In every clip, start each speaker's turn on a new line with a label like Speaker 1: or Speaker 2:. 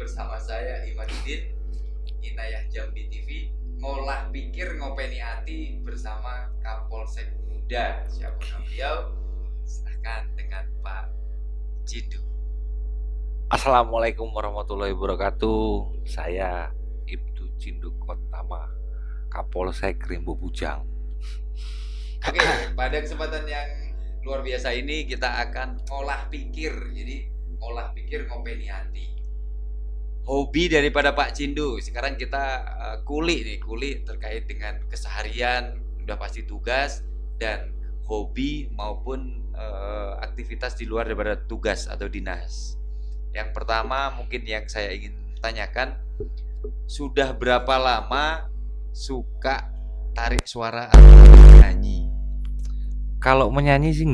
Speaker 1: bersama saya Imaduddin, Inayah Jambi TV, ngolah pikir ngopeni hati bersama Kapolsek Muda. Siapakah beliau? Silahkan dengan Pak Cindu.
Speaker 2: Assalamualaikum warahmatullahi wabarakatuh. Saya Ibtu Cindu Kotama, Kapolsek Rimbo Bujang.
Speaker 1: Oke, pada kesempatan yang luar biasa ini kita akan ngolah pikir. Jadi ngolah pikir ngopeni hati. Hobi daripada Pak Cindu. Sekarang kita kuli terkait dengan keseharian, udah pasti tugas dan hobi maupun aktivitas di luar daripada tugas atau dinas. Yang pertama mungkin yang saya ingin tanyakan, sudah berapa lama suka tarik suara atau menyanyi?
Speaker 2: Kalau menyanyi sih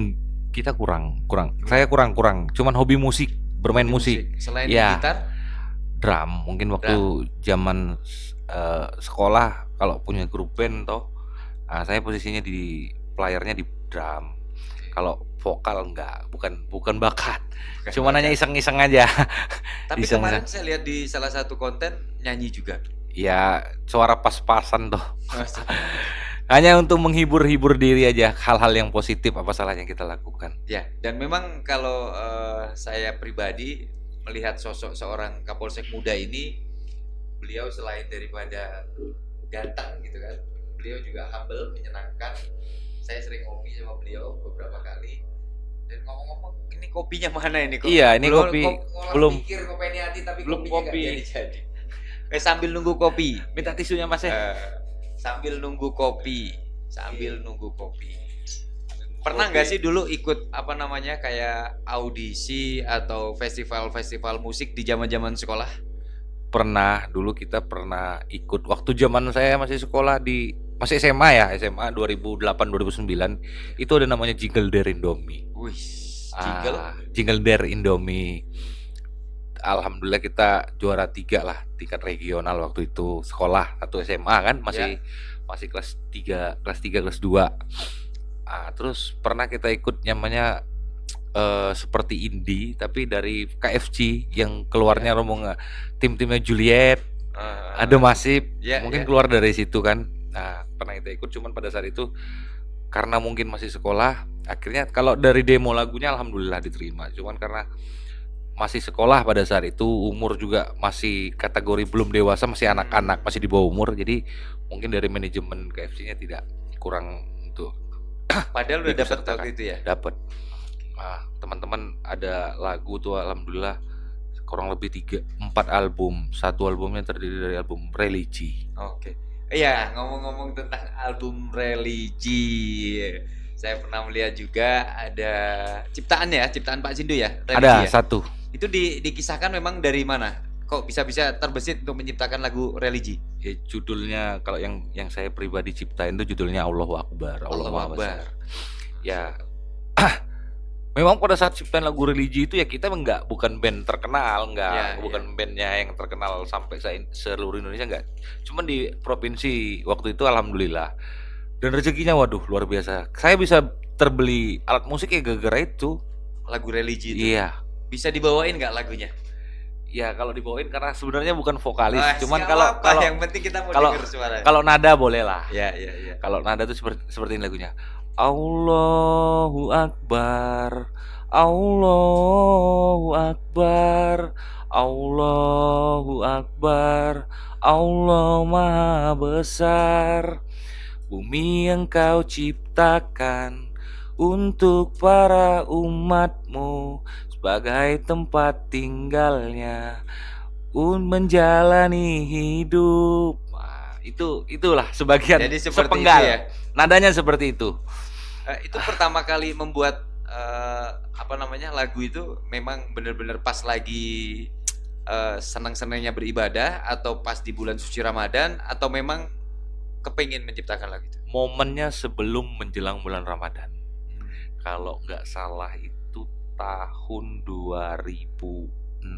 Speaker 2: kita kurang. Saya kurang. Cuman hobi musik, bermain musik.
Speaker 1: Selain
Speaker 2: Ya.
Speaker 1: gitar,
Speaker 2: Drum. Mungkin waktu zaman sekolah kalau punya grup band toh, saya posisinya di playernya di drum. Kalau vokal enggak, bukan bakat. Cuma nanya iseng-iseng aja.
Speaker 1: Tapi
Speaker 2: Iseng.
Speaker 1: kemarin saya lihat di salah satu konten nyanyi juga.
Speaker 2: Ya, suara pas-pasan toh. Hanya untuk menghibur diri aja, hal-hal yang positif apa salahnya kita lakukan.
Speaker 1: Ya, dan memang kalau saya pribadi melihat sosok seorang Kapolsek muda ini, beliau selain daripada ganteng gitu kan, beliau juga humble, menyenangkan. Saya sering ngopi sama beliau beberapa kali. Dan ngomong-ngomong, ini kopinya mana ini?
Speaker 2: Iya, ini kopi belum
Speaker 1: pikir ngopeni hati tapi
Speaker 2: belum
Speaker 1: kopinya
Speaker 2: kopi.
Speaker 1: nggak jadi. Sambil nunggu kopi.
Speaker 2: Minta tisunya Mas ya.
Speaker 1: Sambil nunggu kopi. Pernah nggak sih dulu ikut kayak audisi atau festival musik di zaman sekolah?
Speaker 2: Pernah, dulu kita pernah ikut waktu zaman saya masih sekolah masih SMA ya, SMA 2008-2009 itu ada namanya Jingle Dare Indomie.
Speaker 1: Wih,
Speaker 2: Jingle Dare Indomie. Alhamdulillah kita juara 3 lah, tingkat regional waktu itu sekolah atau SMA kan masih kelas 3, kelas 2. Terus pernah kita ikut namanya seperti indie tapi dari KFC yang keluarnya rombongan tim-timnya Juliet, ada Masif, mungkin keluar dari situ kan. Nah, pernah kita ikut, cuman pada saat itu karena mungkin masih sekolah, akhirnya kalau dari demo lagunya alhamdulillah diterima. Cuman karena masih sekolah pada saat itu, umur juga masih kategori belum dewasa, masih anak-anak, masih di bawah umur, jadi mungkin dari manajemen KFC-nya tidak kurang untuk
Speaker 1: padahal udah dapat waktu itu ya?
Speaker 2: Dapat. Teman-teman ada lagu tuh alhamdulillah kurang lebih 4 album. Satu albumnya terdiri dari album Religi.
Speaker 1: Oke. Iya, ngomong-ngomong tentang album Religi, saya pernah melihat juga ada ciptaan Pak Cindu ya?
Speaker 2: Religi
Speaker 1: ada
Speaker 2: satu.
Speaker 1: Itu dikisahkan memang dari mana? Kok bisa terbesit untuk menciptakan lagu Religi?
Speaker 2: Ya, judulnya kalau yang saya pribadi ciptain itu judulnya Allahu Akbar.
Speaker 1: Allahu Akbar.
Speaker 2: Ya. Memang pada saat ciptaan lagu Religi itu ya kita bukan band terkenal, bukan bandnya yang terkenal sampai seluruh Indonesia, enggak. Cuman di provinsi waktu itu alhamdulillah. Dan rezekinya waduh luar biasa. Saya bisa terbeli alat musik ya gara-gara itu.
Speaker 1: Lagu Religi itu.
Speaker 2: Iya.
Speaker 1: Bisa dibawain enggak lagunya?
Speaker 2: Ya kalau dibawain karena sebenarnya bukan vokalis, cuman
Speaker 1: kalau yang penting kita mau denger suaranya.
Speaker 2: Kalau nada boleh lah.
Speaker 1: Iya.
Speaker 2: Kalau nada itu seperti ini lagunya. Allahu Akbar, Allahu Akbar, Allahu Akbar, Allah Maha Besar. Bumi yang Kau ciptakan untuk para umatmu sebagai tempat tinggalnya menjalani hidup. Itulah sebagian.
Speaker 1: Jadi seperti
Speaker 2: sepenggal
Speaker 1: itu ya?
Speaker 2: Nadanya seperti itu.
Speaker 1: Itu pertama kali membuat lagu itu memang benar-benar pas lagi senang-senangnya beribadah atau pas di bulan suci Ramadan atau memang kepengin menciptakan lagu itu?
Speaker 2: Momennya sebelum menjelang bulan Ramadan. Kalau nggak salah itu tahun 2006.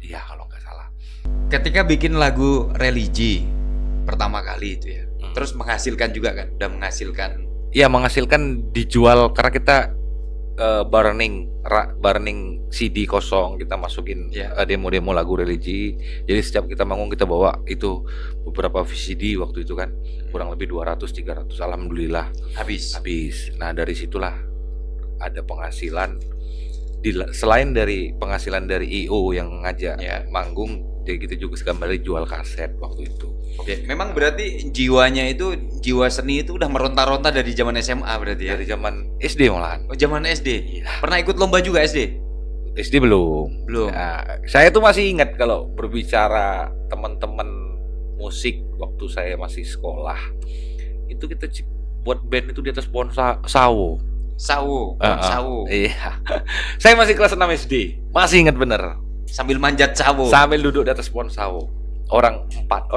Speaker 2: Iya kalau nggak salah.
Speaker 1: Ketika bikin lagu Religi pertama kali itu ya, terus menghasilkan juga kan? Udah menghasilkan?
Speaker 2: Iya menghasilkan, dijual karena kita burning CD kosong, kita masukin
Speaker 1: Ya.
Speaker 2: demo-demo lagu religi. Jadi setiap kita manggung kita bawa itu beberapa VCD waktu itu kan, kurang lebih 200-300, alhamdulillah
Speaker 1: Habis.
Speaker 2: Nah dari situlah ada penghasilan selain dari penghasilan dari IO yang ngajak
Speaker 1: Ya.
Speaker 2: manggung, jadi kita juga kembali jual kaset waktu itu.
Speaker 1: Oke, memang berarti jiwanya itu, jiwa seni itu udah meronta-ronta dari zaman SMA berarti ya?
Speaker 2: Dari zaman SD malahan.
Speaker 1: Oh, zaman SD.
Speaker 2: Iya.
Speaker 1: Pernah ikut lomba juga SD?
Speaker 2: SD belum.
Speaker 1: Belum.
Speaker 2: Nah, saya tuh masih ingat kalau berbicara teman-teman musik waktu saya masih sekolah. Itu kita buat band itu di atas pohon sawo.
Speaker 1: Sawo, sawo.
Speaker 2: Iya. Saya masih kelas 6 SD. Masih ingat bener.
Speaker 1: Sambil manjat sawo.
Speaker 2: Sambil duduk di atas pohon sawo. Orang empat.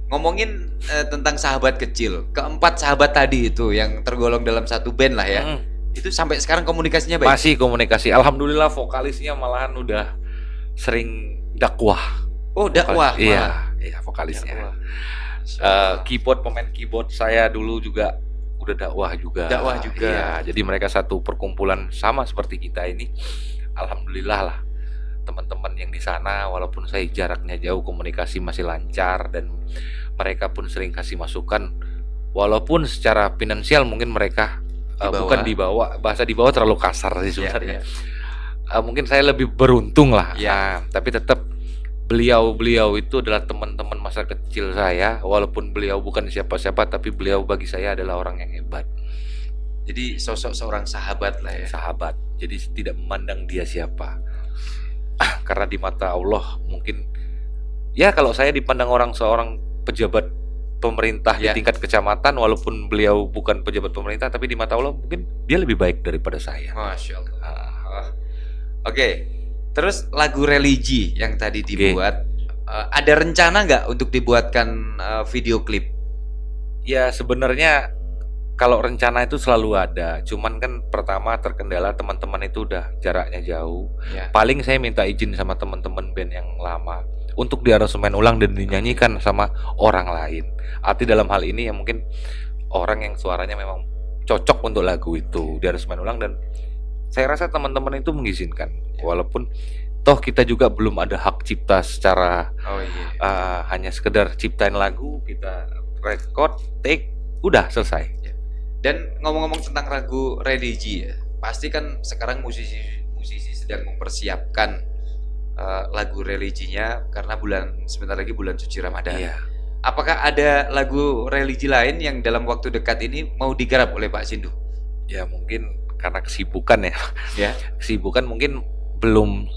Speaker 1: Ngomongin tentang sahabat kecil, keempat sahabat tadi itu yang tergolong dalam satu band lah ya. Itu sampai sekarang komunikasinya baik?
Speaker 2: Masih komunikasi. Alhamdulillah vokalisnya malahan udah sering dakwah.
Speaker 1: Oh, dakwah.
Speaker 2: Iya, vokalisnya. Pemain keyboard saya dulu juga udah dakwah juga. Iya, jadi mereka satu perkumpulan sama seperti kita ini. Alhamdulillah lah. Teman-teman yang di sana walaupun saya jaraknya jauh, komunikasi masih lancar dan mereka pun sering kasih masukan walaupun secara finansial mungkin mereka bukan dibawa, bahasa dibawa terlalu kasar sih sebenarnya. Mungkin saya lebih beruntung lah. Tapi tetap beliau itu adalah teman-teman masa kecil saya, walaupun beliau bukan siapa-siapa tapi beliau bagi saya adalah orang yang hebat.
Speaker 1: Jadi sosok seorang sahabat lah ya.
Speaker 2: Sahabat. Jadi tidak memandang dia siapa. Karena di mata Allah mungkin ya kalau saya dipandang seorang pejabat pemerintah di tingkat kecamatan, walaupun beliau bukan pejabat pemerintah, tapi di mata Allah mungkin dia lebih baik daripada saya.
Speaker 1: Masya Allah. Oke. Terus lagu religi yang tadi dibuat, ada rencana nggak untuk dibuatkan video klip?
Speaker 2: Ya sebenarnya kalau rencana itu selalu ada, cuman kan pertama terkendala teman-teman itu udah jaraknya jauh. Paling saya minta izin sama teman-teman band yang lama untuk diaransemen ulang dan dinyanyikan sama orang lain. Arti dalam hal ini yang mungkin orang yang suaranya memang cocok untuk lagu itu diaransemen ulang, dan saya rasa teman-teman itu mengizinkan. Walaupun toh kita juga belum ada hak cipta secara hanya sekedar ciptain lagu, kita record, take, udah selesai.
Speaker 1: Dan ngomong-ngomong tentang lagu religi ya, pasti kan sekarang musisi sedang mempersiapkan lagu religinya karena sebentar lagi bulan suci Ramadan. Apakah ada lagu religi lain yang dalam waktu dekat ini mau digarap oleh Pak Sindu?
Speaker 2: Ya mungkin karena kesibukan ya. Kesibukan mungkin belum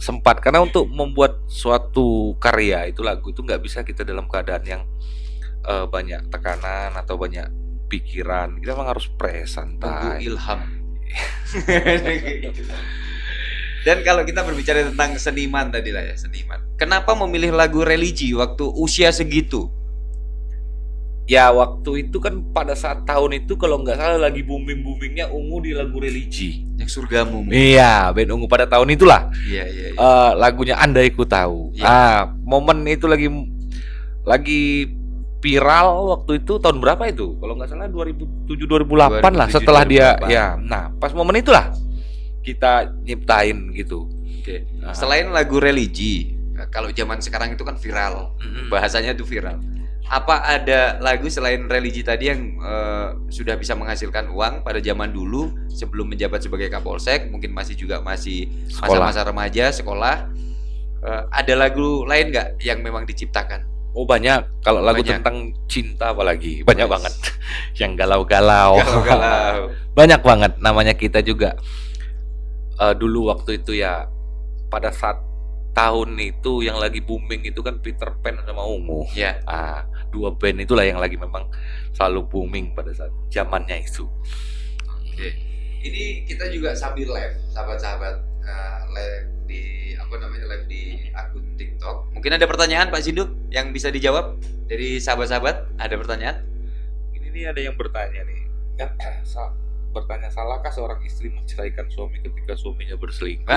Speaker 2: sempat, karena untuk membuat suatu karya itu, lagu itu nggak bisa kita dalam keadaan yang banyak tekanan atau banyak pikiran. Kita memang harus santai,
Speaker 1: ilham. Dan kalau kita berbicara tentang seniman tadi lah ya, seniman, kenapa memilih lagu religi waktu usia segitu?
Speaker 2: Ya waktu itu kan pada saat tahun itu kalau nggak salah lagi boomingnya Ungu di lagu religi.
Speaker 1: Yang Surgamu.
Speaker 2: Iya, band Ungu pada tahun itulah.
Speaker 1: Iya.
Speaker 2: Lagunya Andai Ku Tahu. Momen itu lagi viral waktu itu. Tahun berapa itu? Kalau nggak salah 2007-2008 lah, setelah 2008. Dia ya. Nah, pas momen itulah kita nyiptain gitu.
Speaker 1: Oke. Selain lagu religi, kalau zaman sekarang itu kan viral. Bahasanya itu viral. Apa ada lagu selain religi tadi yang sudah bisa menghasilkan uang pada zaman dulu sebelum menjabat sebagai Kapolsek, mungkin masih masa-masa remaja, sekolah, ada lagu lain nggak yang memang diciptakan?
Speaker 2: Oh banyak, kalau lagu tentang cinta apalagi banyak banget. Yang galau-galau. Banyak banget, namanya kita juga dulu waktu itu ya, pada saat tahun itu yang lagi booming itu kan Peter Pan sama Ungu. Dua band itulah yang lagi memang selalu booming pada saat zamannya itu.
Speaker 1: Oke. Ini kita juga sambil live, sahabat-sahabat, live di akun TikTok. Mungkin ada pertanyaan Pak Sindu yang bisa dijawab dari sahabat-sahabat? Ada pertanyaan?
Speaker 2: Ini ada yang bertanya nih. Bertanya, salahkah seorang istri menceraikan suami ketika suaminya berselingkuh?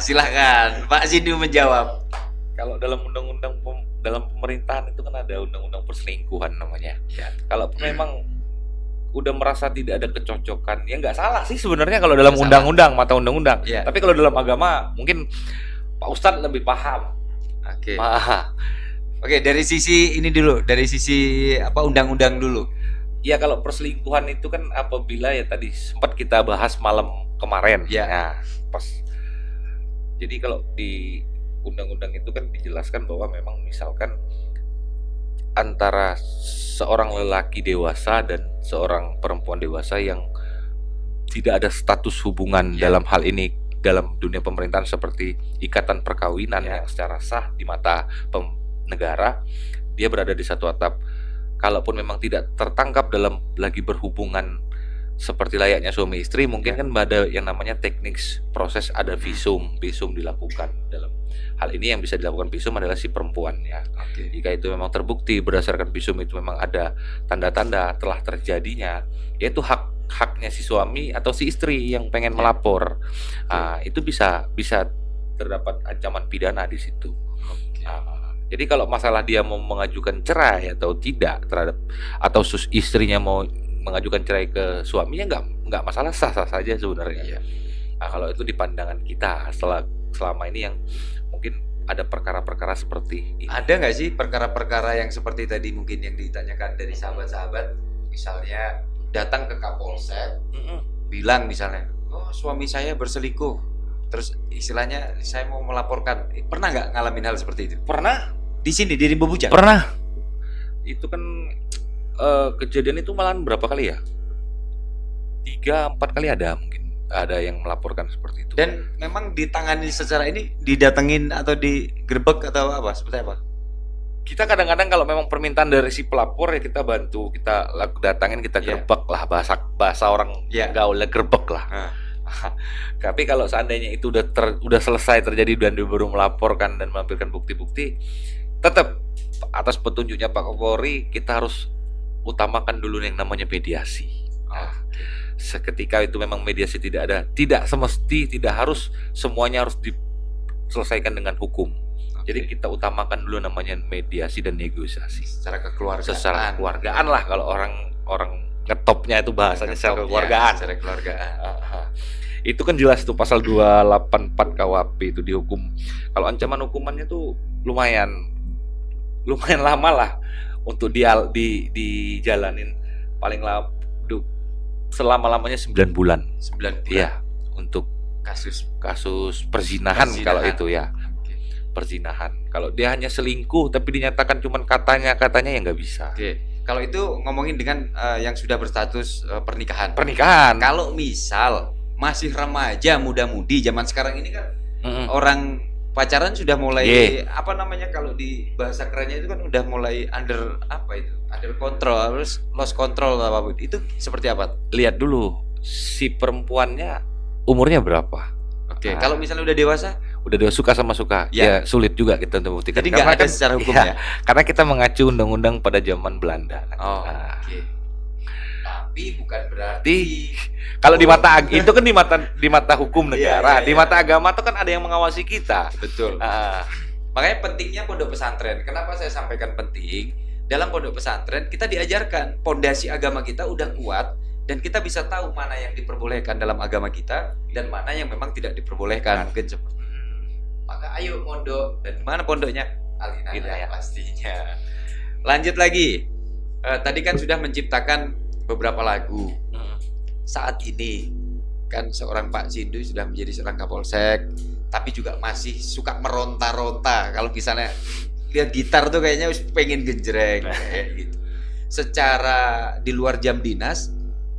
Speaker 1: Silahkan Pak Sindu menjawab.
Speaker 2: Kalau dalam undang-undang dalam pemerintahan itu kan ada undang-undang perselingkuhan namanya. Kalau memang udah merasa tidak ada kecocokan, ya nggak salah sih sebenarnya kalau dalam
Speaker 1: Nggak
Speaker 2: undang-undang, mata undang-undang.
Speaker 1: Iya.
Speaker 2: Tapi kalau dalam agama mungkin Pak Ustadz lebih paham.
Speaker 1: Oke.
Speaker 2: Ah,
Speaker 1: Oke, dari sisi ini dulu, dari sisi apa undang-undang dulu.
Speaker 2: ya kalau perselingkuhan itu kan apabila ya tadi sempat kita bahas malam kemarin.
Speaker 1: Ya.
Speaker 2: Nah, pas. Jadi kalau di undang-undang itu kan dijelaskan bahwa memang misalkan antara seorang lelaki dewasa dan seorang perempuan dewasa yang tidak ada status hubungan
Speaker 1: Ya.
Speaker 2: dalam hal ini dalam dunia pemerintahan seperti ikatan perkawinan
Speaker 1: Ya.
Speaker 2: yang secara sah di mata negara, dia berada di satu atap. Kalaupun memang tidak tertangkap dalam lagi berhubungan seperti layaknya suami istri, mungkin kan ada yang namanya teknik proses, ada visum dilakukan. Dalam hal ini yang bisa dilakukan visum adalah si perempuan ya.
Speaker 1: Oke.
Speaker 2: Jika itu memang terbukti berdasarkan visum itu memang ada tanda-tanda telah terjadinya, yaitu haknya si suami atau si istri yang pengen melapor. Itu bisa terdapat ancaman pidana di situ.
Speaker 1: Oke.
Speaker 2: Jadi kalau masalah dia mau mengajukan cerai atau tidak terhadap, atau istrinya mau mengajukan cerai ke suaminya, nggak masalah, sah-sah saja sebenarnya.
Speaker 1: Iya.
Speaker 2: Kalau itu di pandangan kita selama ini yang mungkin ada perkara-perkara seperti ini.
Speaker 1: Ada nggak sih perkara-perkara yang seperti tadi mungkin yang ditanyakan dari sahabat-sahabat, misalnya datang ke Kapolsek, bilang misalnya, oh suami saya berselingkuh, terus istilahnya saya mau melaporkan. Pernah nggak ngalamin hal seperti itu?
Speaker 2: Pernah
Speaker 1: Di sini di Rimba Bujang?
Speaker 2: Pernah. Itu kan kejadian itu malahan berapa kali ya? 3-4 kali ada mungkin. Ada yang melaporkan seperti itu.
Speaker 1: Dan memang ditangani secara ini, didatengin atau digerebek atau apa? Seperti apa?
Speaker 2: Kita kadang-kadang kalau memang permintaan dari si pelapor ya kita bantu, kita datangin, kita
Speaker 1: Iya.
Speaker 2: gerbek lah, bahasa orang
Speaker 1: Iya.
Speaker 2: gaulnya gerbek lah. Tapi kalau seandainya itu udah selesai terjadi dan dia baru melaporkan dan melampirkan bukti-bukti, tetap atas petunjuknya Pak Kapolri kita harus utamakan dulu yang namanya mediasi. Seketika itu memang mediasi tidak semesti, tidak harus semuanya harus diselesaikan dengan hukum. Jadi kita utamakan dulu namanya mediasi dan negosiasi
Speaker 1: Secara kekeluargaan.
Speaker 2: secara kekeluargaan lah, kalau orang ngetopnya itu bahasanya secara kekeluargaan.
Speaker 1: Secara keluargaan.
Speaker 2: Itu kan jelas tuh pasal 284 KUHP itu dihukum. Kalau ancaman hukumannya tuh lumayan lama lah untuk dijalanin, paling lama selama-lamanya 9 bulan.
Speaker 1: 9 bulan.
Speaker 2: Iya, untuk
Speaker 1: Kasus.
Speaker 2: perzinahan kalau itu ya.
Speaker 1: Oke.
Speaker 2: Perzinahan. Kalau dia hanya selingkuh tapi dinyatakan cuman katanya ya nggak bisa.
Speaker 1: Oke. Kalau itu ngomongin dengan yang sudah berstatus pernikahan.
Speaker 2: Pernikahan.
Speaker 1: Kalau misal masih remaja, muda-mudi, zaman sekarang ini kan orang pacaran sudah mulai apa namanya, kalau di bahasa kerennya itu kan udah mulai under control, terus lost control atau apapun. Itu seperti apa?
Speaker 2: Lihat dulu si perempuannya umurnya berapa.
Speaker 1: Oke. Kalau misalnya udah dewasa,
Speaker 2: udah suka sama suka, ya sulit juga kita untuk membuktikan.
Speaker 1: jadi nggak ada secara hukum ya.
Speaker 2: Karena kita mengacu undang-undang pada zaman Belanda.
Speaker 1: Oke. Tapi bukan berarti
Speaker 2: kalau di mata itu kan di mata hukum negara, di mata agama tuh kan ada yang mengawasi kita.
Speaker 1: betul. Makanya pentingnya pondok pesantren. Kenapa saya sampaikan penting? Dalam pondok pesantren kita diajarkan pondasi agama kita udah kuat dan kita bisa tahu mana yang diperbolehkan dalam agama kita dan mana yang memang tidak diperbolehkan. Mungkin seperti maka ayo pondok. Dan mana pondoknya? Al-Inayah pastinya. Lanjut lagi. Tadi kan sudah menciptakan beberapa lagu. Saat ini kan seorang Pak Cindu sudah menjadi seorang Kapolsek, tapi juga masih suka meronta-ronta. Kalau misalnya lihat gitar tuh kayaknya pengen genjreng kayak gitu. Secara di luar jam dinas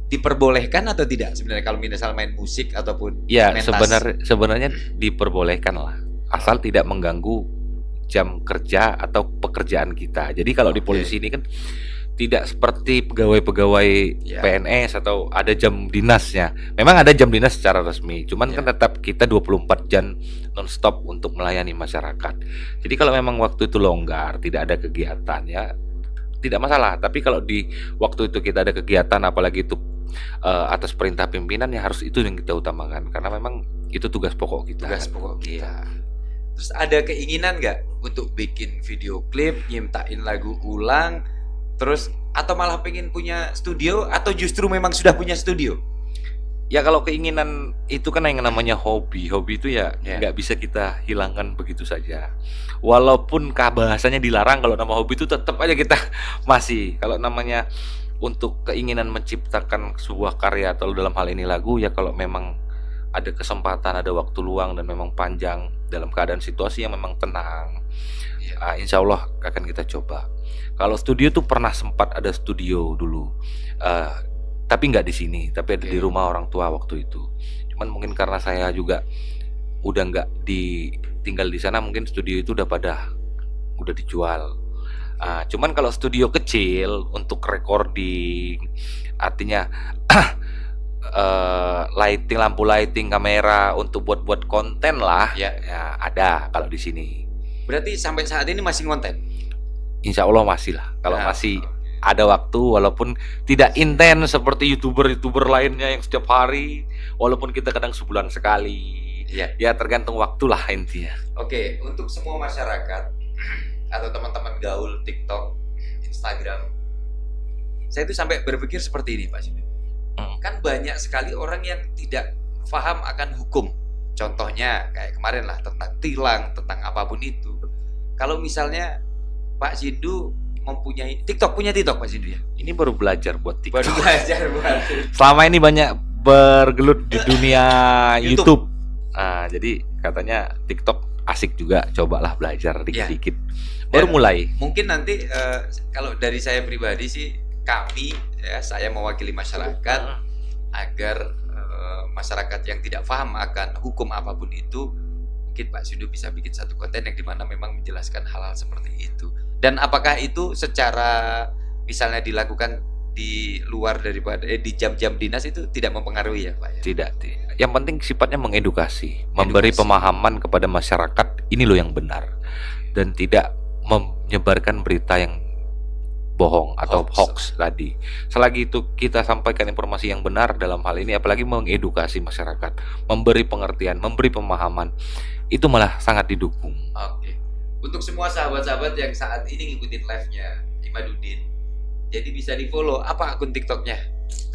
Speaker 1: diperbolehkan atau tidak sebenarnya kalau misal main musik ataupun
Speaker 2: ya
Speaker 1: mentas?
Speaker 2: sebenarnya diperbolehkan lah, asal tidak mengganggu jam kerja atau pekerjaan kita. Jadi kalau di polisi ini kan tidak seperti pegawai-pegawai PNS atau ada jam dinasnya. Memang ada jam dinas secara resmi, cuman kan tetap kita 24 jam non-stop untuk melayani masyarakat. Jadi kalau memang waktu itu longgar, tidak ada kegiatan ya tidak masalah. Tapi kalau di waktu itu kita ada kegiatan, apalagi itu atas perintah pimpinan, ya harus itu yang kita utamakan karena memang itu tugas pokok kita. Terus
Speaker 1: ada keinginan nggak untuk bikin video klip, nyiptain lagu ulang, terus atau malah pengen punya studio, atau justru memang sudah punya studio?
Speaker 2: Ya kalau keinginan itu kan yang namanya hobi. Hobi itu ya
Speaker 1: Ya.
Speaker 2: nggak bisa kita hilangkan begitu saja. Walaupun bahasanya dilarang, kalau nama hobi itu tetap aja kita masih. Kalau namanya untuk keinginan menciptakan sebuah karya atau dalam hal ini lagu, ya kalau memang ada kesempatan, ada waktu luang dan memang panjang dalam keadaan situasi yang memang tenang,
Speaker 1: Ya.
Speaker 2: insya Allah akan kita coba. Kalau studio tuh pernah sempat ada studio dulu, tapi nggak di sini, tapi ada di
Speaker 1: Oke.
Speaker 2: rumah orang tua waktu itu. Cuman mungkin karena saya juga udah nggak tinggal di sana, mungkin studio itu udah dijual. Cuman kalau studio kecil untuk recording, artinya lighting, lampu lighting, kamera untuk buat konten lah,
Speaker 1: Ya.
Speaker 2: ya ada kalau di sini.
Speaker 1: Berarti sampai saat ini masih ngonten?
Speaker 2: Insya Allah masih lah. Kalau
Speaker 1: Nah,
Speaker 2: masih ada waktu, walaupun tidak intens seperti youtuber lainnya yang setiap hari, walaupun kita kadang sebulan sekali.
Speaker 1: Iya.
Speaker 2: Ya tergantung waktu lah intinya.
Speaker 1: Oke, untuk semua masyarakat atau teman-teman gaul TikTok, Instagram, saya itu sampai berpikir seperti ini, Pak Sindu. Kan banyak sekali orang yang tidak paham akan hukum. Contohnya kayak kemarin lah tentang tilang, tentang apapun itu. Kalau misalnya Pak Sindu mempunyai TikTok, punya TikTok Pak Sindu ya?
Speaker 2: Ini baru belajar buat TikTok.
Speaker 1: Baru belajar buat
Speaker 2: Selama ini banyak bergelut di dunia
Speaker 1: YouTube.
Speaker 2: YouTube. Jadi katanya TikTok asik juga, cobalah belajar dikit-dikit. Baru
Speaker 1: Dan
Speaker 2: mulai.
Speaker 1: mungkin nanti kalau dari saya pribadi sih, kami ya, saya mewakili masyarakat agar masyarakat yang tidak paham akan hukum apapun itu, mungkin Pak Sindu bisa bikin satu konten yang dimana memang menjelaskan hal-hal seperti itu. Dan apakah itu secara misalnya dilakukan di luar daripada di jam-jam dinas itu tidak mempengaruhi ya Pak ya?
Speaker 2: Tidak. Yang penting sifatnya mengedukasi, memberi pemahaman kepada masyarakat ini loh yang benar, dan tidak menyebarkan berita yang bohong atau hoax tadi. Selagi itu kita sampaikan informasi yang benar dalam hal ini, apalagi mengedukasi masyarakat, memberi pengertian, memberi pemahaman, itu malah sangat didukung.
Speaker 1: Oke. Untuk semua sahabat-sahabat yang saat ini ngikutin live-nya Imaduddin, jadi bisa di-follow apa akun TikTok-nya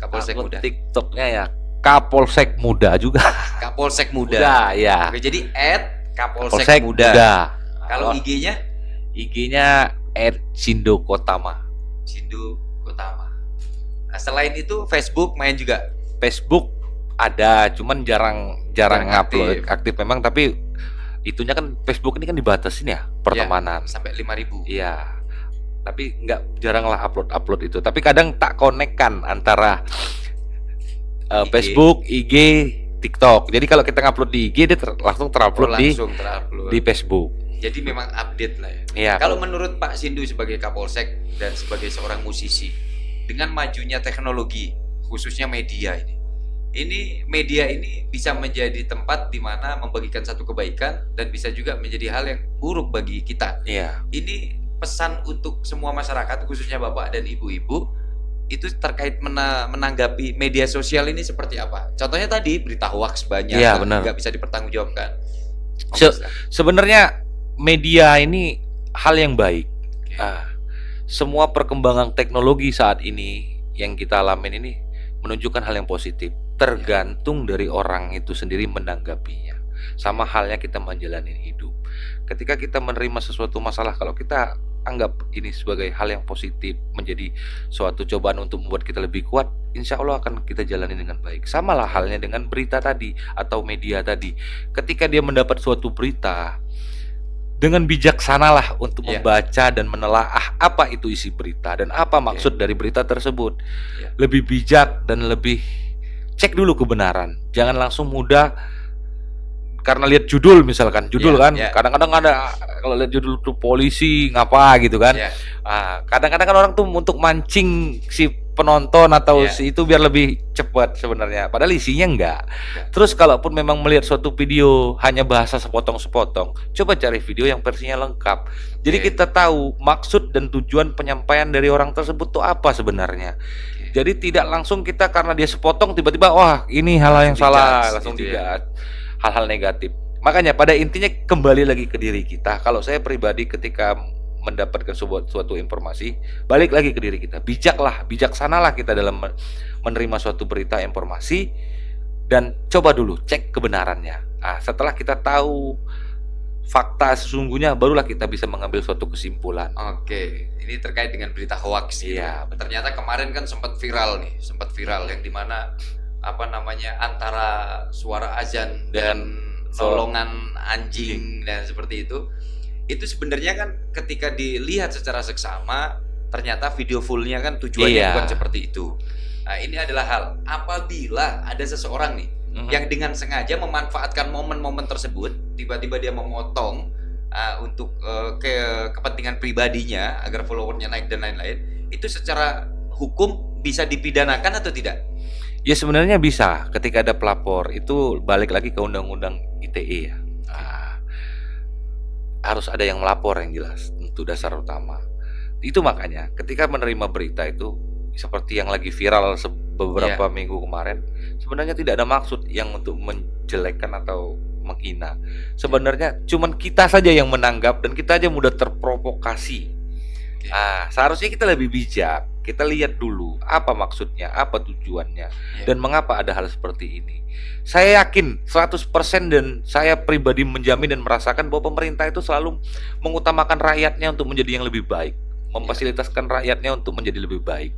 Speaker 1: Kapolsek
Speaker 2: Akun
Speaker 1: Muda?
Speaker 2: TikTok-nya ya Kapolsek Muda juga.
Speaker 1: Kapolsek Muda.
Speaker 2: Muda ya.
Speaker 1: Oke, jadi
Speaker 2: Kapolsek
Speaker 1: @Kapolsek Muda. Kalau
Speaker 2: Kalau
Speaker 1: IG-nya
Speaker 2: IG-nya @Sindokotama.
Speaker 1: Sindu Kotama. Nah, selain itu Facebook main juga.
Speaker 2: Facebook ada, cuman jarang
Speaker 1: Jarang
Speaker 2: ngupload. Aktif memang, tapi itunya kan Facebook ini kan dibatasin ya pertemanan.
Speaker 1: Sampai 5.000.
Speaker 2: Iya. Tapi jarang lah upload itu. Tapi kadang tak konekkan antara
Speaker 1: IG.
Speaker 2: Facebook, IG, TikTok. Jadi kalau kita ngupload di IG, dia langsung terupload
Speaker 1: Langsung terupload.
Speaker 2: di Facebook.
Speaker 1: Jadi memang update lah ya.
Speaker 2: Iya.
Speaker 1: Kalau menurut Pak Sindu sebagai Kapolsek dan sebagai seorang musisi, dengan majunya teknologi, khususnya media ini media ini bisa menjadi tempat di mana membagikan satu kebaikan dan bisa juga menjadi hal yang buruk bagi kita.
Speaker 2: Iya.
Speaker 1: Ini pesan untuk semua masyarakat, khususnya Bapak dan Ibu-ibu, itu terkait menanggapi media sosial ini seperti apa? Contohnya tadi berita hoax banyak,
Speaker 2: Iya, benar.
Speaker 1: nggak bisa dipertanggungjawabkan.
Speaker 2: Sebenarnya media ini hal yang baik. Semua perkembangan teknologi saat ini yang kita alamin ini menunjukkan hal yang positif. Tergantung dari orang itu sendiri menanggapinya. Sama halnya kita menjalani hidup. Ketika kita menerima sesuatu masalah, kalau kita anggap ini sebagai hal yang positif, menjadi suatu cobaan untuk membuat kita lebih kuat, insya Allah akan kita jalani dengan baik. Sama lah halnya dengan berita tadi atau media tadi. Ketika dia mendapat suatu berita, dengan bijaksanalah untuk membaca dan menelaah apa itu isi berita dan apa maksud dari berita tersebut. Lebih bijak dan lebih cek dulu kebenaran. Jangan langsung mudah karena lihat judul, misalkan kadang-kadang ada kalau lihat judul tuh polisi ngapa gitu kan. Kadang-kadang kan orang tuh untuk mancing si penonton atau si itu biar lebih cepat sebenarnya, padahal isinya enggak. Terus kalaupun memang melihat suatu video hanya bahasa sepotong-sepotong, coba cari video yang versinya lengkap. Jadi kita tahu maksud dan tujuan penyampaian dari orang tersebut tuh apa sebenarnya. Jadi tidak langsung kita karena dia sepotong tiba-tiba wah ini hal yang salah, langsung digas hal-hal negatif. Makanya pada intinya kembali lagi ke diri kita. Kalau saya pribadi ketika mendapatkan suatu informasi, balik lagi ke diri kita. Bijaksanalah kita dalam menerima suatu berita informasi, dan coba dulu cek kebenarannya. Nah, setelah kita tahu fakta sesungguhnya, barulah kita bisa mengambil suatu kesimpulan.
Speaker 1: Oke, ini terkait dengan berita hoax gitu.
Speaker 2: Iya, betul.
Speaker 1: Ternyata kemarin kan sempat viral yang dimana antara suara azan dan nolongan anjing dan seperti itu sebenarnya kan ketika dilihat secara seksama ternyata video fullnya kan tujuannya bukan seperti itu. Nah, ini adalah hal apabila ada seseorang nih yang dengan sengaja memanfaatkan momen-momen tersebut, tiba-tiba dia memotong untuk kepentingan pribadinya agar followernya naik dan lain-lain, itu secara hukum bisa dipidanakan atau tidak?
Speaker 2: Ya sebenarnya bisa, ketika ada pelapor. Itu balik lagi ke undang-undang ITE ya. Harus ada yang melapor yang jelas, itu dasar utama. Itu makanya ketika menerima berita itu seperti yang lagi viral beberapa minggu kemarin, sebenarnya tidak ada maksud yang untuk menjelekkan atau menghina. Sebenarnya cuman kita saja yang menanggap dan kita aja mudah terprovokasi. Seharusnya kita lebih bijak. Kita lihat dulu apa maksudnya, apa tujuannya, dan mengapa ada hal seperti ini. Saya yakin 100% dan saya pribadi menjamin dan merasakan bahwa pemerintah itu selalu mengutamakan rakyatnya untuk menjadi yang lebih baik, memfasilitakan rakyatnya untuk menjadi lebih baik.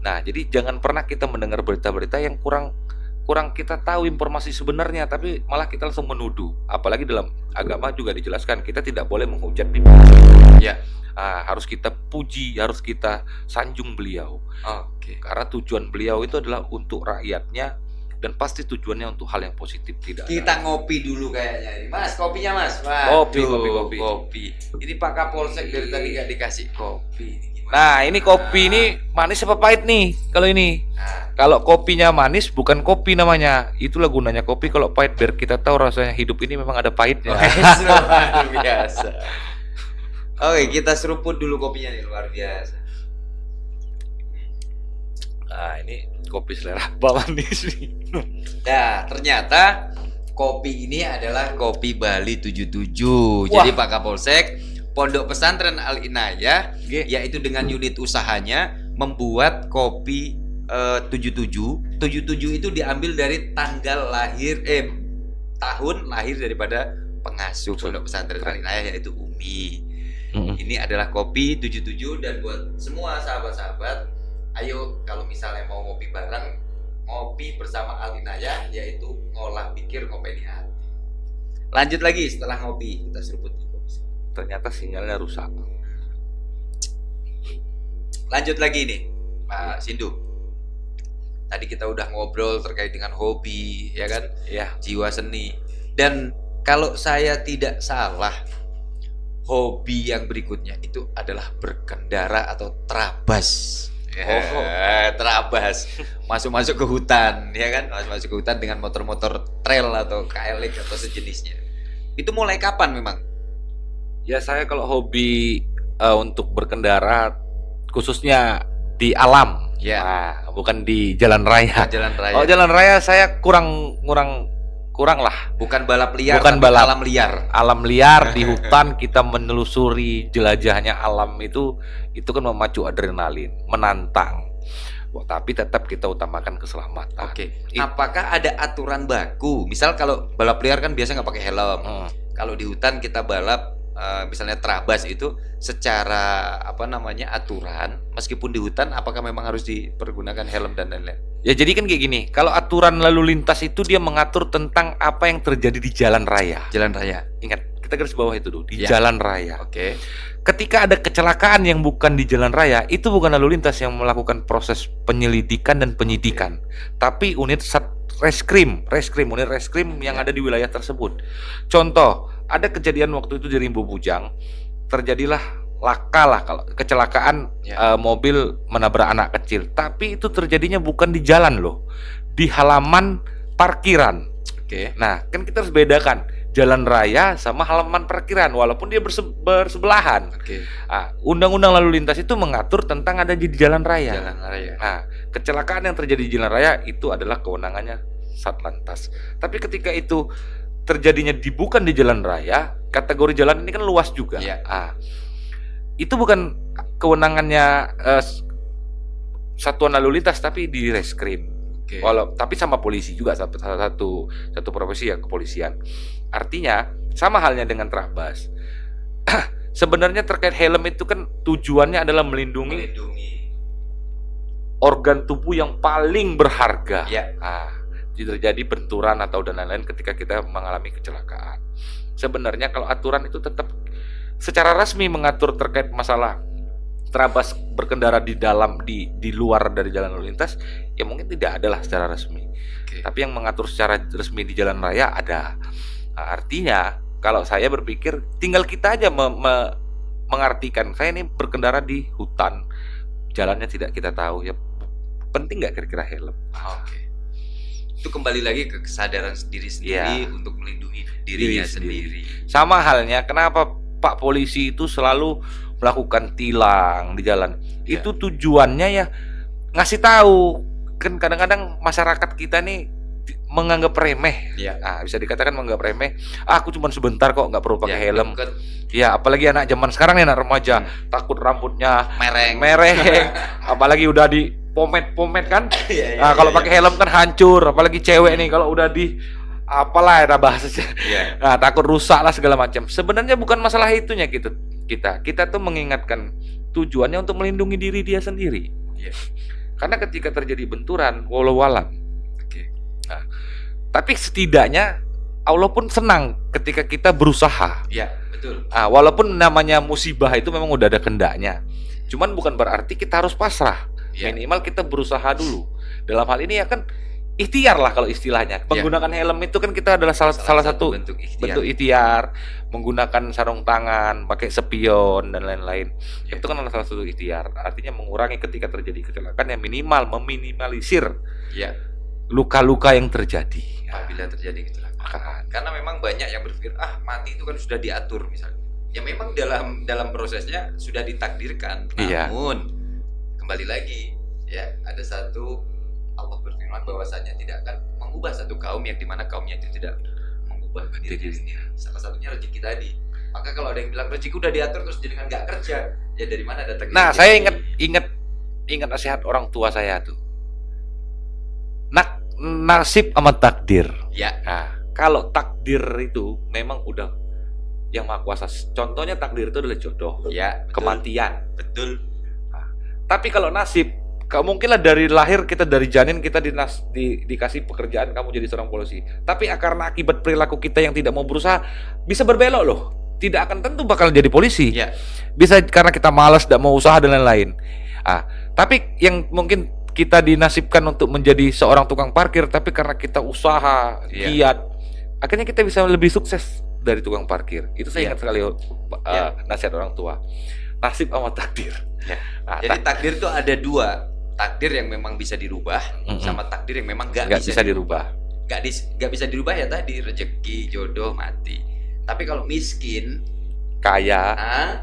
Speaker 2: Nah, jadi jangan pernah kita mendengar berita-berita yang kurang kita tahu informasi sebenarnya, tapi malah kita langsung menuduh. Apalagi dalam agama juga dijelaskan kita tidak boleh menghujat pimpinan. Harus kita puji, harus kita sanjung beliau. Karena tujuan beliau itu adalah untuk rakyatnya, dan pasti tujuannya untuk hal yang positif.
Speaker 1: Kita ngopi dulu kayaknya, Mas. Kopinya, Mas. Kopi. Ini Pak Kapolsek dari tadi nggak dikasih kopi.
Speaker 2: Nah, ini kopi ini manis apa pahit nih? Kalau ini, kalau kopinya manis bukan kopi namanya. Itulah gunanya kopi. Kalau pahit biar kita tahu rasanya hidup ini memang ada pahitnya.
Speaker 1: Luar biasa. Oke, kita seruput dulu kopinya nih, luar biasa.
Speaker 2: Nah, ini kopi selera Pak manis nih.
Speaker 1: Nah, ternyata kopi ini adalah kopi Bali 77. Jadi Pak Kapolsek, Pondok Pesantren Al Inayah, yaitu dengan unit usahanya membuat kopi 77. 77 itu diambil dari tanggal lahir tahun lahir daripada pengasuh Pondok Pesantren Al Inayah, yaitu Umi. Ini adalah kopi 77, dan buat semua sahabat-sahabat, ayo kalau misalnya mau ngopi bareng, ngopi bersama Al Inayah, yaitu ngolah pikir ngopeni hati. Lanjut lagi setelah ngopi, kita seruput kopi.
Speaker 2: Ternyata sinyalnya rusak.
Speaker 1: Lanjut lagi nih, Pak Sindu. Tadi kita udah ngobrol terkait dengan hobi, ya kan? Jiwa seni. Dan kalau saya tidak salah, hobi yang berikutnya itu adalah berkendara atau trabas. Trabas. Masuk ke hutan, ya kan? Masuk ke hutan dengan motor-motor trail atau KLX atau sejenisnya. Itu mulai kapan memang?
Speaker 2: Ya, saya kalau hobi untuk berkendara khususnya di alam. Bukan di jalan raya. Oh, jalan raya saya kurang lah.
Speaker 1: Bukan balap liar,
Speaker 2: alam liar di hutan. Kita menelusuri jelajahnya alam itu kan memacu adrenalin, menantang. Tapi tetap kita utamakan keselamatan.
Speaker 1: Apakah ada aturan baku? Misal kalau balap liar kan biasa nggak pakai helm. Kalau di hutan kita balap, misalnya trabas itu secara aturan, meskipun di hutan, apakah memang harus dipergunakan helm dan lain-lain?
Speaker 2: Ya, jadi kan kayak gini, kalau aturan lalu lintas itu dia mengatur tentang apa yang terjadi di jalan raya. Ingat, kita garis bawah itu dulu, di jalan raya. Ketika ada kecelakaan yang bukan di jalan raya, itu bukan lalu lintas yang melakukan proses penyelidikan dan penyidikan, tapi unit reskrim yang ada di wilayah tersebut. Contoh, ada kejadian waktu itu di Rimbo Bujang, terjadilah kalau kecelakaan mobil menabrak anak kecil, tapi itu terjadinya bukan di jalan loh, di halaman parkiran. Nah, kan kita harus bedakan jalan raya sama halaman parkiran, walaupun dia bersebelahan. Undang-undang lalu lintas itu mengatur tentang ada di jalan raya. Nah, kecelakaan yang terjadi di jalan raya itu adalah kewenangannya Satlantas. Tapi ketika itu terjadinya bukan di jalan raya, kategori jalan ini kan luas juga. itu bukan kewenangannya satuan lalu lintas, tapi di reskrim.
Speaker 1: Oke.
Speaker 2: Tapi sama polisi juga, satu profesi ya, kepolisian. Artinya sama halnya dengan Trabas. Sebenarnya terkait helm itu kan tujuannya adalah melindungi organ tubuh yang paling berharga.
Speaker 1: Ya.
Speaker 2: Terjadi benturan atau dan lain-lain ketika kita mengalami kecelakaan. Sebenarnya kalau aturan itu tetap secara resmi mengatur terkait masalah Trabas berkendara di luar dari jalan lalu lintas, ya mungkin tidak adalah secara resmi.
Speaker 1: Oke.
Speaker 2: Tapi yang mengatur secara resmi di jalan raya ada. Artinya kalau saya berpikir tinggal kita aja mengartikan, saya ini berkendara di hutan, jalannya tidak kita tahu, ya penting nggak kira-kira helm?
Speaker 1: Oke. Itu kembali lagi ke kesadaran diri sendiri untuk melindungi dirinya sendiri.
Speaker 2: Sama halnya kenapa Pak Polisi itu selalu melakukan tilang di jalan.
Speaker 1: Ya.
Speaker 2: Itu tujuannya ya ngasih tahu. Kan kadang-kadang masyarakat kita nih menganggap remeh.
Speaker 1: Ya.
Speaker 2: Bisa dikatakan menganggap remeh. Aku cuma sebentar kok, nggak perlu pakai helm.
Speaker 1: Deket.
Speaker 2: Ya, apalagi anak zaman sekarang nih, anak remaja, takut rambutnya
Speaker 1: Mereng.
Speaker 2: apalagi udah di pomet kan.
Speaker 1: Iya,
Speaker 2: Kalau pakai helm kan hancur, apalagi cewek nih kalau udah di apalah ya bahasanya.
Speaker 1: Iya.
Speaker 2: Takut rusak lah segala macam. Sebenarnya bukan masalah itunya gitu. Kita tuh mengingatkan tujuannya untuk melindungi diri dia sendiri.
Speaker 1: Iya.
Speaker 2: Karena ketika terjadi benturan, walau alam.
Speaker 1: Oke.
Speaker 2: Tapi setidaknya Allah pun senang ketika kita berusaha.
Speaker 1: Iya, betul.
Speaker 2: Walaupun namanya musibah itu memang udah ada kendaknya. Cuman bukan berarti kita harus pasrah.
Speaker 1: Ya.
Speaker 2: Minimal kita berusaha dulu. Dalam hal ini ya kan ikhtiar lah kalau istilahnya. Menggunakan helm itu kan kita adalah salah satu
Speaker 1: bentuk
Speaker 2: bentuk ikhtiar. Menggunakan sarung tangan, pakai spion dan lain-lain.
Speaker 1: Ya.
Speaker 2: Itu kan adalah salah satu ikhtiar. Artinya mengurangi ketika terjadi kecelakaan yang minimal, meminimalisir
Speaker 1: Ya.
Speaker 2: luka-luka yang terjadi.
Speaker 1: Apabila terjadi kecelakaan. Karena memang banyak yang berpikir mati itu kan sudah diatur misalnya. Ya memang dalam prosesnya sudah ditakdirkan.
Speaker 2: Iya.
Speaker 1: Namun kembali lagi ya, ada satu Allah berfirman bahwasanya tidak akan mengubah satu kaum yang dimana kaumnya itu tidak mengubah dirinya. Salah satunya rezeki tadi. Maka kalau ada yang bilang rezeki udah diatur terus jadi nggak kerja, ya dari mana datangnya?
Speaker 2: Nah, saya ingat nasihat orang tua saya tuh. Nasib sama takdir.
Speaker 1: Ya.
Speaker 2: Kalau takdir itu memang udah yang Maha Kuasa. Contohnya takdir itu adalah jodoh,
Speaker 1: Ya. Betul.
Speaker 2: kematian.
Speaker 1: Betul.
Speaker 2: Tapi kalau nasib, mungkinlah dari lahir kita dari janin kita dikasih pekerjaan kamu jadi seorang polisi. Tapi karena akibat perilaku kita yang tidak mau berusaha, bisa berbelok loh. Tidak akan tentu bakal jadi polisi.
Speaker 1: Ya.
Speaker 2: Bisa karena kita malas, tidak mau usaha dan lain-lain. Tapi yang mungkin kita dinasibkan untuk menjadi seorang tukang parkir, tapi karena kita usaha, giat, akhirnya kita bisa lebih sukses dari tukang parkir. Itu saya ingat sekali nasihat orang tua. Nasib sama takdir.
Speaker 1: Ya. Jadi takdir itu ada dua. Takdir yang memang bisa dirubah, sama takdir yang memang nggak bisa dirubah. Nggak bisa dirubah ya tadi, rezeki, jodoh, mati. Tapi kalau miskin,
Speaker 2: kaya,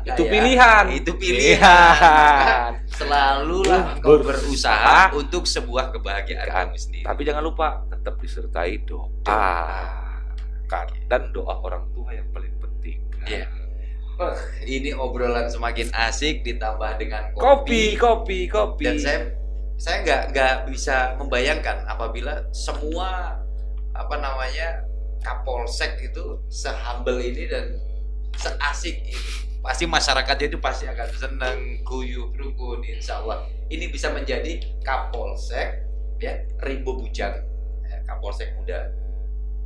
Speaker 2: itu
Speaker 1: kaya,
Speaker 2: pilihan.
Speaker 1: Itu pilihan. Selalulah engkau berusaha untuk sebuah kebahagiaan kamu sendiri.
Speaker 2: Tapi jangan lupa tetap disertai doa. Dan doa orang tua yang paling penting.
Speaker 1: Iya. Ini obrolan semakin asik ditambah dengan
Speaker 2: kopi.
Speaker 1: Dan saya nggak bisa membayangkan apabila semua Kapolsek itu sehumble ini dan seasik ini. Pasti masyarakatnya itu pasti akan senang, guyup, rukun, insya Allah. Ini bisa menjadi Kapolsek ya, Rimbo Bujang, Kapolsek muda,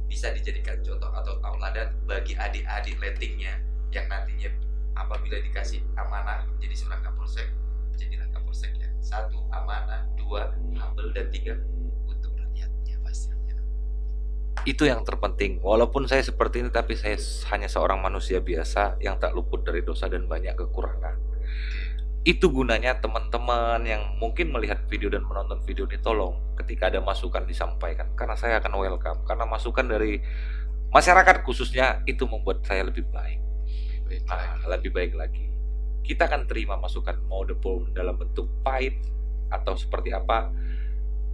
Speaker 1: bisa dijadikan contoh atau tauladan bagi adik-adik lettingnya yang nantinya apabila dikasih amanah menjadi seorang Kapolsek, jadilah Kapolsek yang 1 amanah, 2 humble, dan 3 untuk rakyatnya pastinya.
Speaker 2: Itu yang terpenting. Walaupun saya seperti ini, tapi saya hanya seorang manusia biasa yang tak luput dari dosa dan banyak kekurangan. Itu gunanya teman-teman yang mungkin melihat video dan menonton video ini, tolong ketika ada masukan disampaikan, karena saya akan welcome. Karena masukan dari masyarakat khususnya itu membuat saya lebih baik. Lebih baik lagi. Kita akan terima masukan, mau dalam bentuk pahit atau seperti apa.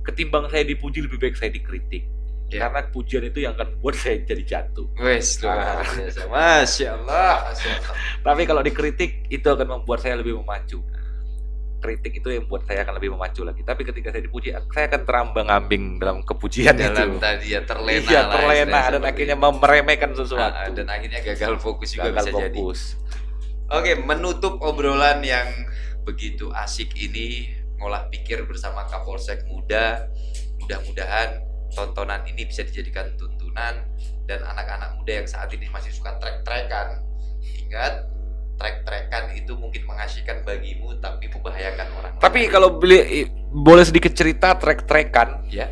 Speaker 2: Ketimbang saya dipuji, lebih baik saya dikritik.
Speaker 1: Ya.
Speaker 2: Karena pujian itu yang akan membuat saya jadi jatuh.
Speaker 1: Wes, luar biasa. Masya Allah. Masya Allah.
Speaker 2: Tapi kalau dikritik itu akan membuat saya lebih memacu. Kritik itu yang membuat saya akan lebih memacu lagi. Tapi ketika saya dipuji, saya akan terambang-ambing dalam kepujian
Speaker 1: Dalam
Speaker 2: itu.
Speaker 1: tadi ya terlena
Speaker 2: Iya,
Speaker 1: lah,
Speaker 2: terlena
Speaker 1: istilahnya
Speaker 2: dan
Speaker 1: seperti
Speaker 2: akhirnya
Speaker 1: itu.
Speaker 2: meremehkan sesuatu.
Speaker 1: Dan akhirnya gagal fokus juga
Speaker 2: Gagal
Speaker 1: bisa jadi.
Speaker 2: fokus.
Speaker 1: Oke, menutup obrolan yang begitu asik ini, ngolah pikir bersama Kapolsek Muda. Mudah-mudahan tontonan ini bisa dijadikan tuntunan, dan anak-anak muda yang saat ini masih suka trek-trekan, ingat, trek-trekan itu mungkin mengasyikan bagimu tapi membahayakan orang lain.
Speaker 2: Tapi kalau boleh sedikit cerita trek-trekan,
Speaker 1: ya,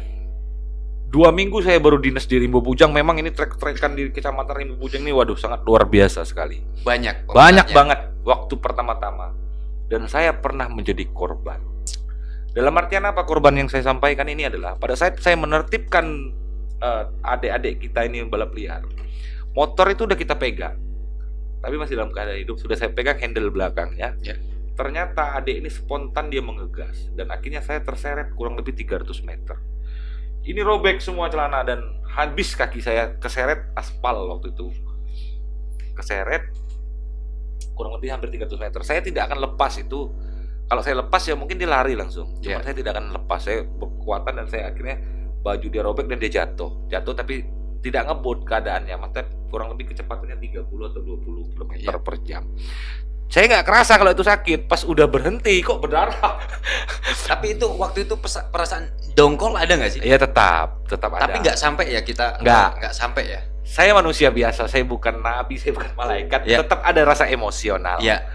Speaker 2: 2 minggu saya baru dinas di Rimbo Bujang. Memang ini trek-trekan di Kecamatan Rimbo Bujang ini, waduh, sangat luar biasa sekali.
Speaker 1: banyak
Speaker 2: Banyak
Speaker 1: peminatnya.
Speaker 2: banget waktu pertama-tama. Dan saya pernah menjadi korban. Dalam artian apa korban yang saya sampaikan ini adalah pada saat saya menertibkan adik-adik kita ini balap liar, motor itu udah kita pegang, tapi masih dalam keadaan hidup. Sudah saya pegang handle belakangnya.
Speaker 1: Ya.
Speaker 2: Ternyata adik ini spontan dia mengegas, dan akhirnya saya terseret kurang lebih 300 meter. Ini robek semua celana dan habis kaki saya keseret aspal waktu itu. Keseret kurang lebih hampir 300 meter. Saya tidak akan lepas itu. Kalau saya lepas ya mungkin dia lari langsung. Cuma
Speaker 1: Ya.
Speaker 2: saya tidak akan lepas. Saya berkekuatan dan saya akhirnya baju dia robek dan dia jatuh. Jatuh tapi tidak ngebut keadaannya. Maksudnya kurang lebih kecepatannya 30 atau 20 km
Speaker 1: Ya.
Speaker 2: per jam. Saya nggak kerasa kalau itu sakit. Pas udah berhenti kok berdarah.
Speaker 1: Tapi itu waktu itu perasaan dongkol ada nggak sih?
Speaker 2: Ya tetap ada.
Speaker 1: Tapi nggak sampai ya kita.
Speaker 2: Nggak
Speaker 1: sampai ya.
Speaker 2: Saya manusia biasa. Saya bukan nabi. Saya bukan malaikat.
Speaker 1: Ya.
Speaker 2: Tetap ada rasa emosional.
Speaker 1: Ya.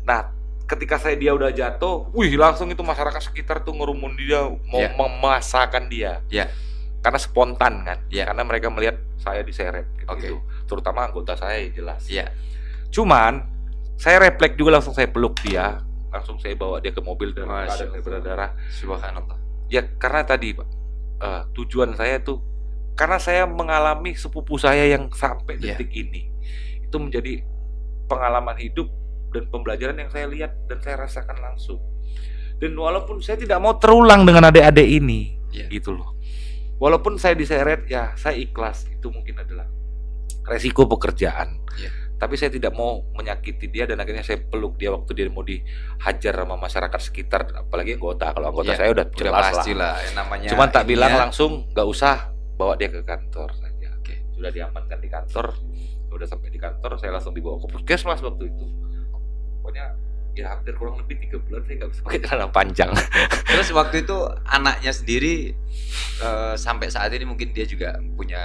Speaker 2: Nah, ketika dia udah jatuh, langsung itu masyarakat sekitar tuh ngerumun dia, mau
Speaker 1: Ya.
Speaker 2: memasakkan dia.
Speaker 1: Ya.
Speaker 2: Karena spontan kan.
Speaker 1: Ya.
Speaker 2: Karena mereka melihat saya diseret gitu.
Speaker 1: Oke.
Speaker 2: Terutama anggota saya jelas.
Speaker 1: Ya.
Speaker 2: Cuman saya refleks juga, langsung saya peluk dia, langsung saya bawa dia ke mobil dan
Speaker 1: Masya
Speaker 2: keadaan
Speaker 1: Allah.
Speaker 2: berdarah.
Speaker 1: Subhanallah.
Speaker 2: Ya karena tadi Pak, tujuan saya tuh karena saya mengalami sepupu saya yang sampai
Speaker 1: Ya.
Speaker 2: detik ini. Itu menjadi pengalaman hidup dan pembelajaran yang saya lihat dan saya rasakan langsung. Dan walaupun saya tidak mau terulang dengan adik-adik ini,
Speaker 1: Ya.
Speaker 2: gitu loh. Walaupun saya diseret, ya saya ikhlas. Itu mungkin adalah resiko pekerjaan.
Speaker 1: Ya.
Speaker 2: Tapi saya tidak mau menyakiti dia, dan akhirnya saya peluk dia waktu dia mau dihajar sama masyarakat sekitar, apalagi anggota. Kalau anggota
Speaker 1: Ya,
Speaker 2: saya udah jelas
Speaker 1: pasti
Speaker 2: lah.
Speaker 1: lah. Yang namanya.
Speaker 2: Cuman tak
Speaker 1: ini
Speaker 2: bilang
Speaker 1: ya.
Speaker 2: langsung, nggak usah bawa dia ke kantor saja.
Speaker 1: Oke.
Speaker 2: Sudah diamankan di kantor. Udah sampai di kantor, saya langsung dibawa ke puskesmas waktu itu. Pokoknya ya hampir kurang lebih 3 bulan saya nggak bisa pakai celana panjang.
Speaker 1: Terus waktu itu anaknya sendiri sampai saat ini mungkin dia juga punya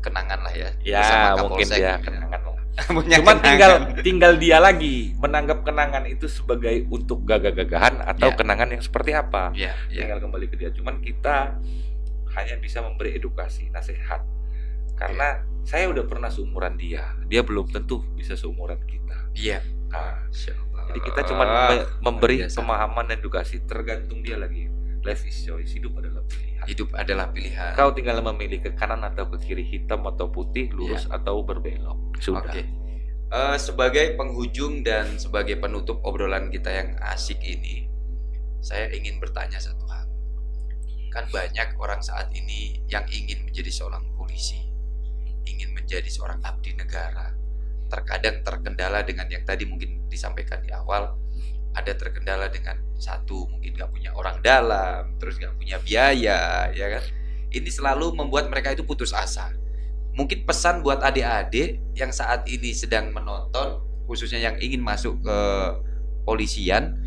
Speaker 1: kenangan lah ya. bersama
Speaker 2: Ya mungkin
Speaker 1: Kapolsek.
Speaker 2: dia kenangan lah.
Speaker 1: Punya
Speaker 2: Cuman
Speaker 1: kenangan.
Speaker 2: tinggal dia lagi menanggap kenangan itu sebagai untuk gagah-gagahan atau
Speaker 1: Ya.
Speaker 2: kenangan yang seperti apa.
Speaker 1: Iya, iya.
Speaker 2: Tinggal kembali ke dia. Cuman kita hanya bisa memberi edukasi, nasihat. Karena saya udah pernah seumuran dia belum tentu bisa seumuran kita.
Speaker 1: Iya.
Speaker 2: Nah,
Speaker 1: Masya Allah.
Speaker 2: jadi kita cuma memberi
Speaker 1: Luar biasa.
Speaker 2: pemahaman dan edukasi, tergantung dia lagi. Life is choice, hidup adalah pilihan.
Speaker 1: Hidup adalah pilihan.
Speaker 2: Kau tinggal memilih ke kanan atau ke kiri, hitam atau putih, lurus atau berbelok. Sudah.
Speaker 1: Oke. Sebagai penghujung dan sebagai penutup obrolan kita yang asik ini, saya ingin bertanya satu hal. Kan banyak orang saat ini yang ingin menjadi seorang polisi, ingin menjadi seorang abdi negara. Terkadang terkendala dengan yang tadi mungkin disampaikan di awal, ada terkendala dengan satu, mungkin nggak punya orang dalam, terus nggak punya biaya, ya kan? Ini selalu membuat mereka itu putus asa. Mungkin pesan buat adik-adik yang saat ini sedang menonton, khususnya yang ingin masuk ke polisian,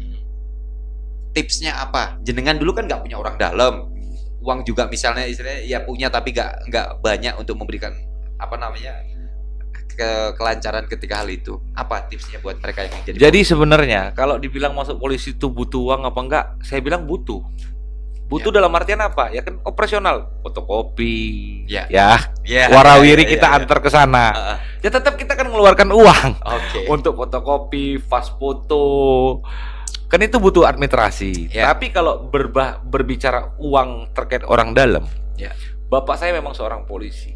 Speaker 1: tipsnya apa? Jenengan dulu kan nggak punya orang dalam, uang juga misalnya istilahnya ya punya tapi nggak banyak untuk memberikan apa namanya kelancaran ketika hal itu. Apa tipsnya buat mereka yang ingin jadi?
Speaker 2: Jadi sebenarnya kalau dibilang masuk polisi itu butuh uang apa enggak? Saya bilang butuh. Butuh dalam artian apa? Ya kan operasional, fotokopi,
Speaker 1: Ya.
Speaker 2: ya, warawiri kita antar ke sana.
Speaker 1: Heeh.
Speaker 2: Ya tetap kita kan mengeluarkan uang
Speaker 1: Oke.
Speaker 2: untuk fotokopi, fast foto. Kan itu butuh administrasi.
Speaker 1: Ya.
Speaker 2: Tapi kalau berbicara uang terkait orang dalam,
Speaker 1: Ya.
Speaker 2: bapak saya memang seorang polisi.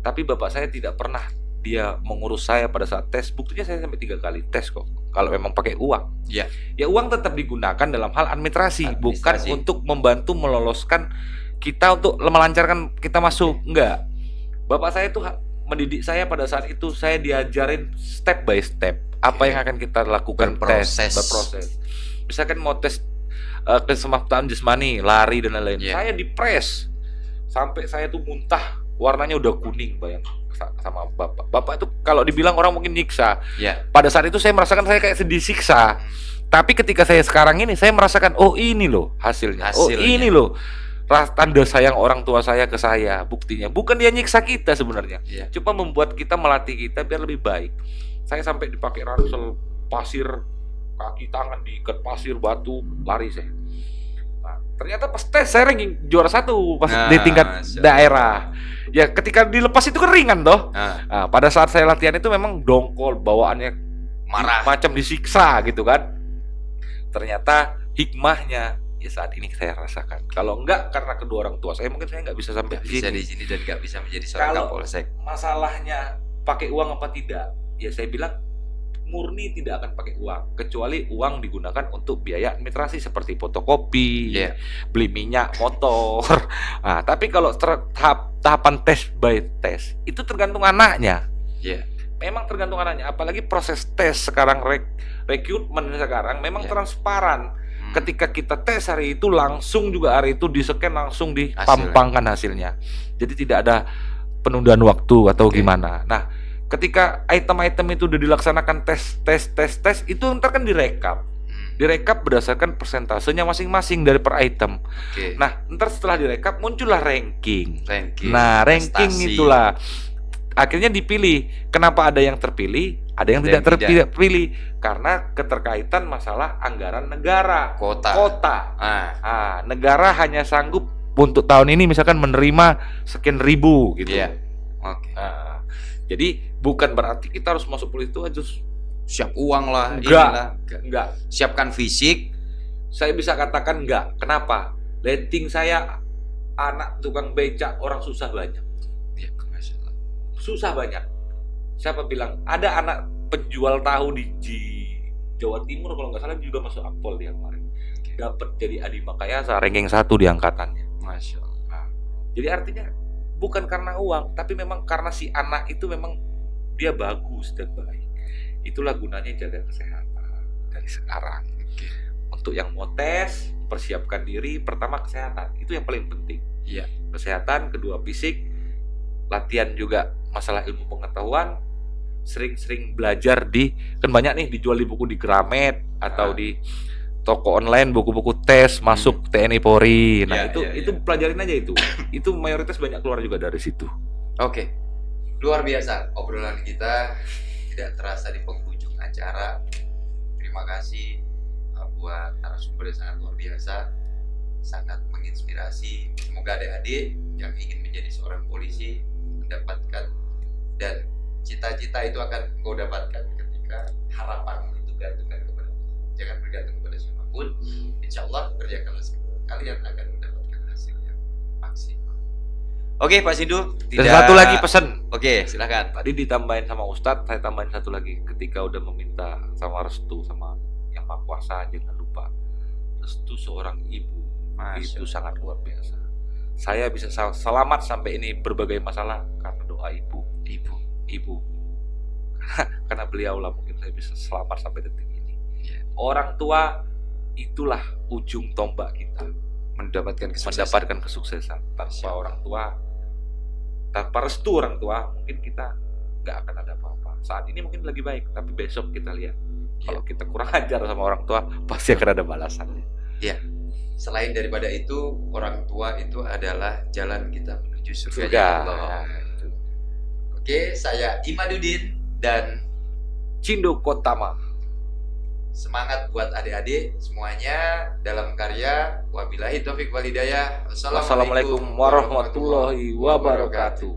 Speaker 2: Tapi bapak saya tidak pernah dia mengurus saya pada saat tes. Buktinya saya sampai 3 kali tes kok. Kalau memang pakai uang,
Speaker 1: Ya.
Speaker 2: ya uang tetap digunakan dalam hal administrasi, bukan
Speaker 1: Administrasi.
Speaker 2: untuk membantu meloloskan kita untuk melancarkan kita masuk. Enggak. Bapak saya tuh mendidik saya pada saat itu, saya diajarin step by step apa yang akan kita lakukan, berproses. Misalkan mau tes kesempatan jasmani, lari dan lain-lain. Saya dipres sampai saya tuh muntah, warnanya udah kuning, bayang sama bapak. Bapak itu kalau dibilang orang mungkin nyiksa. Pada saat itu saya merasakan saya kayak disiksa. Tapi ketika saya sekarang ini, saya merasakan, oh ini loh hasilnya. Oh ini loh tanda sayang orang tua saya ke saya. Buktinya bukan dia nyiksa kita sebenarnya, cuma membuat kita, melatih kita biar lebih baik. Saya sampai dipakai ransel pasir, kaki tangan diikat pasir batu, lari saya. Nah, ternyata pas tes saya ranking juara 1 pas di tingkat daerah. Ya ketika dilepas itu kan ringan toh. Nah, pada saat saya latihan itu memang dongkol, bawaannya marah, macam disiksa gitu kan. Ternyata hikmahnya ya saat ini saya rasakan. Kalau enggak karena kedua orang tua saya, mungkin saya nggak bisa sampai di sini dan nggak bisa menjadi seorang Kapolsek. Masalahnya pakai uang apa tidak? Ya saya bilang murni tidak akan pakai uang, kecuali uang digunakan untuk biaya administrasi seperti fotokopi, beli minyak motor. Nah, tapi kalau tahapan tes by tes itu tergantung anaknya. Memang tergantung anaknya, apalagi proses tes sekarang, rekrutmen sekarang memang transparan. Ketika kita tes hari itu langsung juga hari itu di-scan, langsung dipampangkan hasilnya. Jadi tidak ada penundaan waktu atau gimana. Nah, ketika item-item itu udah dilaksanakan tes itu ntar kan direkap berdasarkan persentasenya masing-masing dari per item. Nah, ntar setelah direkap muncullah ranking. Nah, ranking itulah akhirnya dipilih. Kenapa ada yang terpilih, ada yang tidak terpilih? Karena keterkaitan masalah anggaran negara, kota. Negara hanya sanggup untuk tahun ini misalkan menerima sekian ribu gitu. Jadi bukan berarti kita harus masuk polisi itu aja
Speaker 1: siap uang lah.
Speaker 2: Enggak.
Speaker 1: Siapkan fisik.
Speaker 2: Saya bisa katakan enggak. Kenapa? Rating saya anak tukang becak orang susah banyak. Susah banyak. Siapa bilang? Ada anak penjual tahu di Jawa Timur kalau nggak salah juga masuk Akpol dia kemarin. Dapat jadi Adi Makayasa, ranking 1 di angkatannya. Masya Allah. Jadi artinya bukan karena uang, tapi memang karena si anak itu memang dia bagus dan baik. Itulah gunanya jaga kesehatan dari sekarang. Untuk yang mau tes, persiapkan diri. Pertama kesehatan, itu yang paling penting. Kesehatan, kedua fisik, latihan juga masalah ilmu pengetahuan, sering-sering belajar kan banyak nih dijual di buku di Gramet atau di toko online buku-buku tes masuk TNI Polri. Nah, itu pelajarin aja itu. Itu mayoritas banyak keluar juga dari situ.
Speaker 1: Luar biasa obrolan kita, tidak terasa di penghujung acara. Terima kasih buat narasumber yang sangat luar biasa, sangat menginspirasi. Semoga adik-adik yang ingin menjadi seorang polisi mendapatkan, dan cita-cita itu akan kau dapatkan ketika harapan itu gantungkan kepada Allah. Jangan bergantung kepada siapapun. Insya Allah kerja keras kalian akan mendapatkan hasil yang maksimal. Oke Pak Sindu,
Speaker 2: Dan satu lagi pesan.
Speaker 1: Silakan.
Speaker 2: Tadi ditambahin sama Ustadz, saya tambahin satu lagi. Ketika udah meminta sama restu sama yang Maha Kuasa, jangan lupa restu seorang ibu. Itu sangat luar biasa. Saya bisa selamat sampai ini berbagai masalah karena doa ibu. Karena beliau lah mungkin saya bisa selamat sampai detik ini. Orang tua itulah ujung tombak kita mendapatkan kesuksesan. Tanpa orang tua, tanpa restu orang tua, mungkin kita nggak akan ada apa-apa. Saat ini mungkin lagi baik, tapi besok kita lihat kalau kita kurang ajar sama orang tua, pasti akan ada balasannya.
Speaker 1: Selain daripada itu, orang tua itu adalah jalan kita menuju surga Allah. Saya Imaduddin dan
Speaker 2: Cindo Kotama.
Speaker 1: Semangat buat adik-adik semuanya dalam karya. Wabillahi taufiq wal hidayah.
Speaker 2: Wassalamualaikum warahmatullahi wabarakatuh.